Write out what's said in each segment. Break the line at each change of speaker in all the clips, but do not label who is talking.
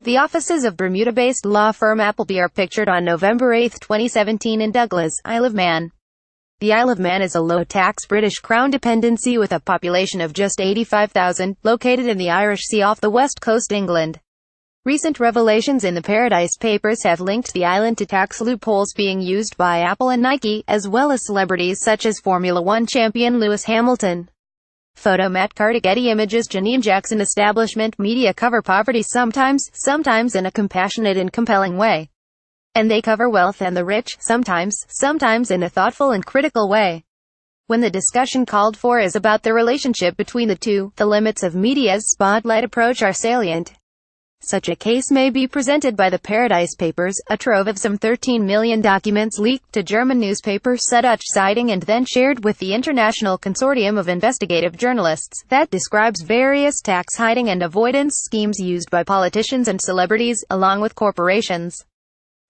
The offices of Bermuda-based law firm Appleby are pictured on November 8, 2017 in Douglas, Isle of Man. The Isle of Man is a low-tax British Crown Dependency with a population of just 85,000, located in the Irish Sea off the west coast England. Recent revelations in the Paradise Papers have linked the island to tax loopholes being used by Apple and Nike, as well as celebrities such as Formula One champion Lewis Hamilton. Photo Matt Cardy. Getty Images. Janine. Jackson. Establishment media cover poverty sometimes in a compassionate and compelling way. And they cover wealth and the rich, sometimes in a thoughtful and critical way. When the discussion called for is about the relationship between the two, the limits of media's spotlight approach are salient. Such a case may be presented by the Paradise Papers, a trove of some 13 million documents leaked to German newspaper Süddeutsche Zeitung and then shared with the International Consortium of Investigative Journalists, that describes various tax hiding and avoidance schemes used by politicians and celebrities, along with corporations.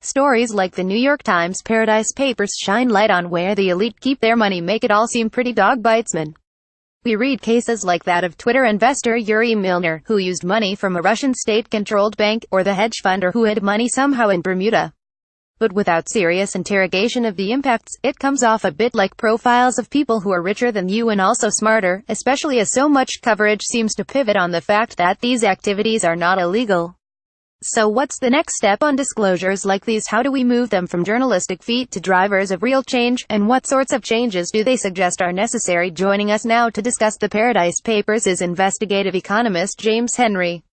Stories like the New York Times Paradise Papers shine light on where the elite keep their money, make it all seem pretty dog bitesman. We read cases like that of Twitter investor Yuri Milner, who used money from a Russian state-controlled bank, or the hedge funder who hid money somehow in Bermuda. But without serious interrogation of the impacts, it comes off a bit like profiles of people who are richer than you and also smarter, especially as so much coverage seems to pivot on the fact that these activities are not illegal. So what's the next step on disclosures like these? How do we move them from journalistic feat to drivers of real change, and what sorts of changes do they suggest are necessary? Joining us now to discuss the Paradise Papers is investigative economist James Henry.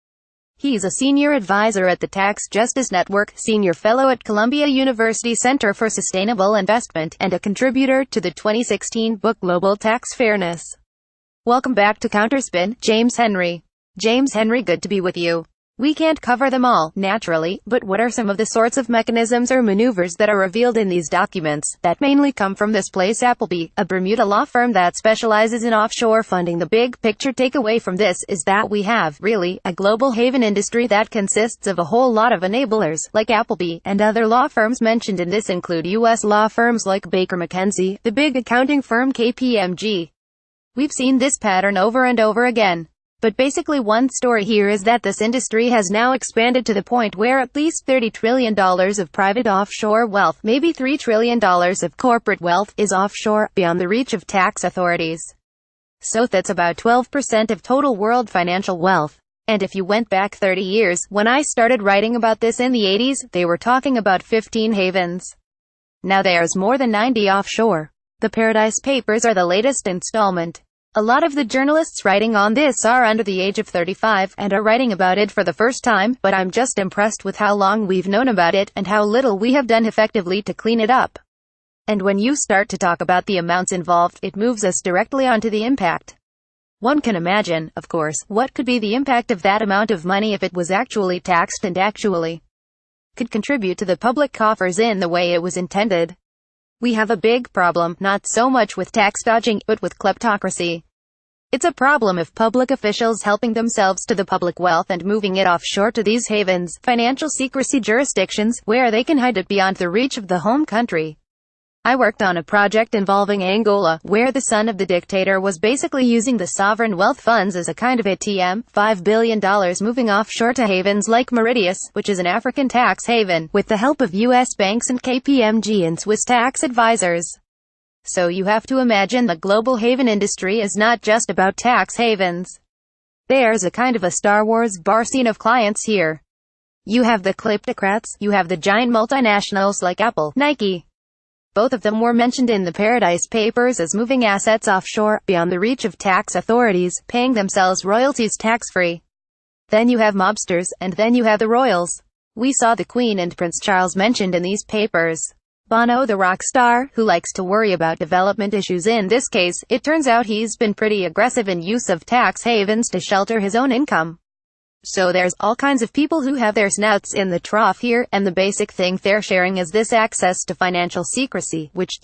He's a senior advisor at the Tax Justice Network, senior fellow at Columbia University Center for Sustainable Investment, and a contributor to the 2016 book Global Tax Fairness. Welcome back to Counterspin, James Henry. James Henry, good to be with you. We can't cover them all, naturally, but what are some of the sorts of mechanisms or maneuvers that are revealed in these documents, that mainly come from this place Appleby, a Bermuda law firm that specializes in offshore funding? The big picture takeaway from this is that we have, really, a global haven industry that consists of a whole lot of enablers, like Appleby, and other law firms mentioned in this include U.S. law firms like Baker McKenzie, the big accounting firm KPMG. We've seen this pattern over and over again. But basically one story here is that this industry has now expanded to the point where at least $30 trillion of private offshore wealth, maybe $3 trillion of corporate wealth, is offshore, beyond the reach of tax authorities. So that's about 12% of total world financial wealth. And if you went back 30 years, when I started writing about this in the 80s, they were talking about 15 havens. Now there's more than 90 offshore. The Paradise Papers are the latest installment. A lot of the journalists writing on this are under the age of 35, and are writing about it for the first time, but I'm just impressed with how long we've known about it, and how little we have done effectively to clean it up. And when you start to talk about the amounts involved, it moves us directly onto the impact. One can imagine, of course, what could be the impact of that amount of money if it was actually taxed and actually could contribute to the public coffers in the way it was intended. We have a big problem, not so much with tax dodging, but with kleptocracy. It's a problem of public officials helping themselves to the public wealth and moving it offshore to these havens, financial secrecy jurisdictions, where they can hide it beyond the reach of the home country. I worked on a project involving Angola, where the son of the dictator was basically using the sovereign wealth funds as a kind of ATM, $5 billion moving offshore to havens like Mauritius, which is an African tax haven, with the help of U.S. banks and KPMG and Swiss tax advisors. So you have to imagine the global haven industry is not just about tax havens. There's a kind of a Star Wars bar scene of clients here. You have the kleptocrats, you have the giant multinationals like Apple, Nike. Both of them were mentioned in the Paradise Papers as moving assets offshore, beyond the reach of tax authorities, paying themselves royalties tax-free. Then you have mobsters, and then you have the royals. We saw the Queen and Prince Charles mentioned in these papers. Bono, the rock star, who likes to worry about development issues. In this case, it turns out he's been pretty aggressive in use of tax havens to shelter his own income. So there's all kinds of people who have their snouts in the trough here, and the basic thing they're sharing is this access to financial secrecy, which,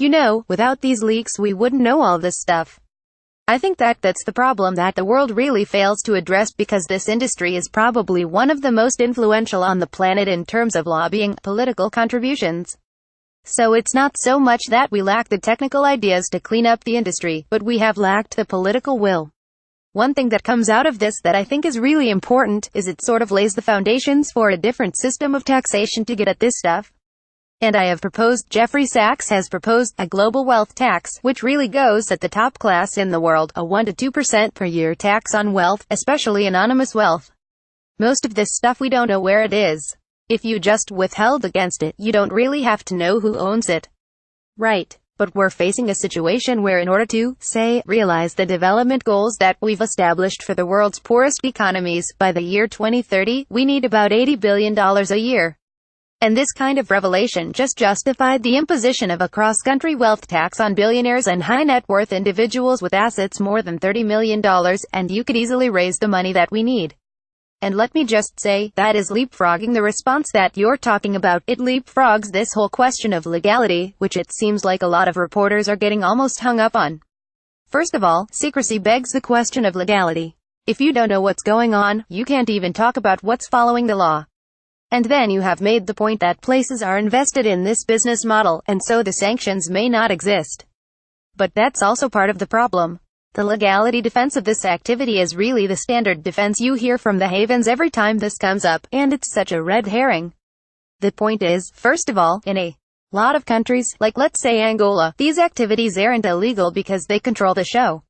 without these leaks we wouldn't know all this stuff. I think that's the problem that the world really fails to address, because this industry is probably one of the most influential on the planet in terms of lobbying, political contributions. So it's not so much that we lack the technical ideas to clean up the industry, but we have lacked the political will. One thing that comes out of this that I think is really important is it sort of lays the foundations for a different system of taxation to get at this stuff. And I have proposed, Jeffrey Sachs has proposed, a global wealth tax, which really goes at the top class in the world, a 1 to 2% per year tax on wealth, especially anonymous wealth. Most of this stuff we don't know where it is. If you just withheld against it, you don't really have to know who owns it. Right. But we're facing a situation where in order to, say, realize the development goals that we've established for the world's poorest economies, by the year 2030, we need about $80 billion a year. And this kind of revelation just justified the imposition of a cross-country wealth tax on billionaires and high-net-worth individuals with assets more than $30 million, and you could easily raise the money that we need. And let me just say, that is leapfrogging the response that you're talking about. It leapfrogs this whole question of legality, which it seems like a lot of reporters are getting almost hung up on. First of all, secrecy begs the question of legality. If you don't know what's going on, you can't even talk about what's following the law. And then you have made the point that places are invested in this business model, and so the sanctions may not exist. But that's also part of the problem. The legality defense of this activity is really the standard defense you hear from the havens every time this comes up, and it's such a red herring. The point is, first of all, in a lot of countries, like let's say Angola, these activities aren't illegal because they control the show.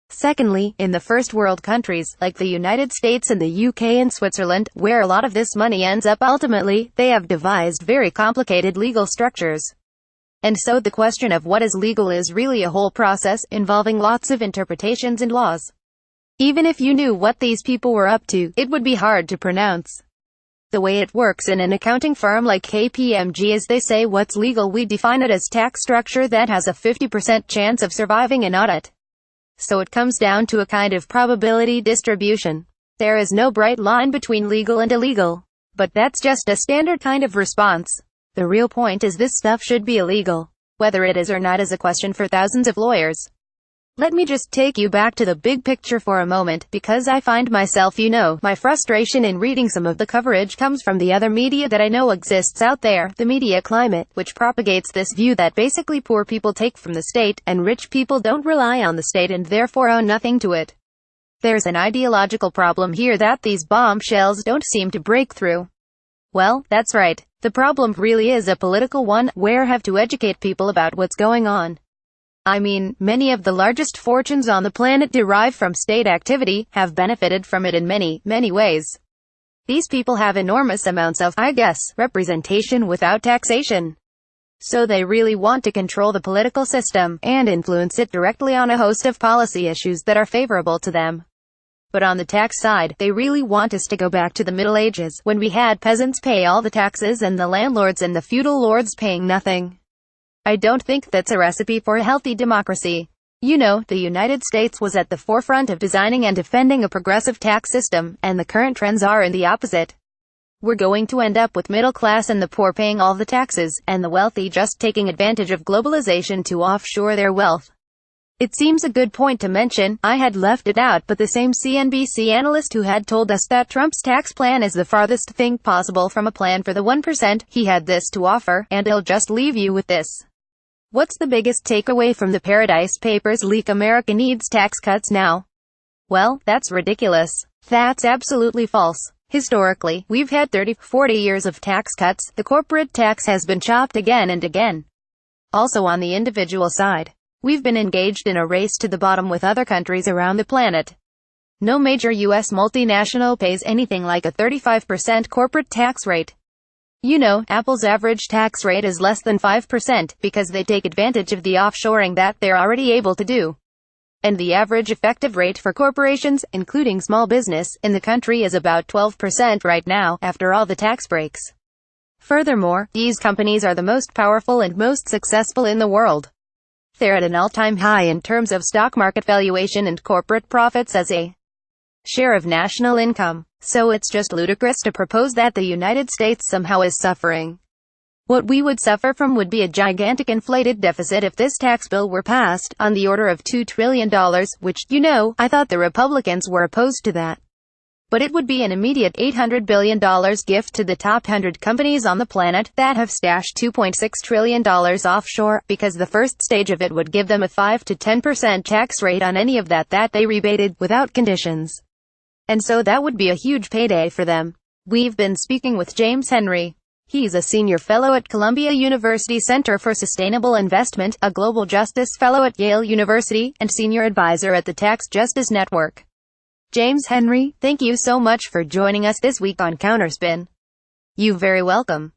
Secondly, in the first world countries, like the United States and the UK and Switzerland, where a lot of this money ends up ultimately, they have devised very complicated legal structures. And so the question of what is legal is really a whole process, involving lots of interpretations and laws. Even if you knew what these people were up to, it would be hard to pronounce. The way it works in an accounting firm like KPMG is they say what's legal, we define it as tax structure that has a 50% chance of surviving an audit. So it comes down to a kind of probability distribution. There is no bright line between legal and illegal. But that's just a standard kind of response. The real point is this stuff should be illegal. Whether it is or not is a question for thousands of lawyers. Let me just take you back to the big picture for a moment, because I find myself, my frustration in reading some of the coverage comes from the other media that I know exists out there, the media climate, which propagates this view that basically poor people take from the state, and rich people don't rely on the state and therefore owe nothing to it. There's an ideological problem here that these bombshells don't seem to break through. Well, that's right. The problem really is a political one, where have to educate people about what's going on. I mean, many of the largest fortunes on the planet derive from state activity, have benefited from it in many, many ways. These people have enormous amounts of, representation without taxation. So they really want to control the political system, and influence it directly on a host of policy issues that are favorable to them. But on the tax side, they really want us to go back to the Middle Ages, when we had peasants pay all the taxes and the landlords and the feudal lords paying nothing. I don't think that's a recipe for a healthy democracy. The United States was at the forefront of designing and defending a progressive tax system, and the current trends are in the opposite. We're going to end up with middle class and the poor paying all the taxes, and the wealthy just taking advantage of globalization to offshore their wealth. It seems a good point to mention, I had left it out, but the same CNBC analyst who had told us that Trump's tax plan is the farthest thing possible from a plan for the 1%, he had this to offer, and I'll just leave you with this. What's the biggest takeaway from the Paradise Papers leak? America needs tax cuts now. Well, that's ridiculous. That's absolutely false. Historically, we've had 30-40 years of tax cuts. The corporate tax has been chopped again and again. Also on the individual side, we've been engaged in a race to the bottom with other countries around the planet. No major U.S. multinational pays anything like a 35% corporate tax rate. Apple's average tax rate is less than 5%, because they take advantage of the offshoring that they're already able to do. And the average effective rate for corporations, including small business, in the country is about 12% right now, after all the tax breaks. Furthermore, these companies are the most powerful and most successful in the world. They're at an all-time high in terms of stock market valuation and corporate profits as a share of national income. So it's just ludicrous to propose that the United States somehow is suffering. What we would suffer from would be a gigantic inflated deficit if this tax bill were passed, on the order of $2 trillion, which, I thought the Republicans were opposed to that. but it would be an immediate $800 billion gift to the top 100 companies on the planet that have stashed $2.6 trillion offshore, because the first stage of it would give them a 5 to 10% tax rate on any of that they rebated, without conditions. And so that would be a huge payday for them. We've been speaking with James Henry. He's a senior fellow at Columbia University Center for Sustainable Investment, a global justice fellow at Yale University, and senior advisor at the Tax Justice Network. James Henry, thank you so much for joining us this week on Counterspin. You're very welcome.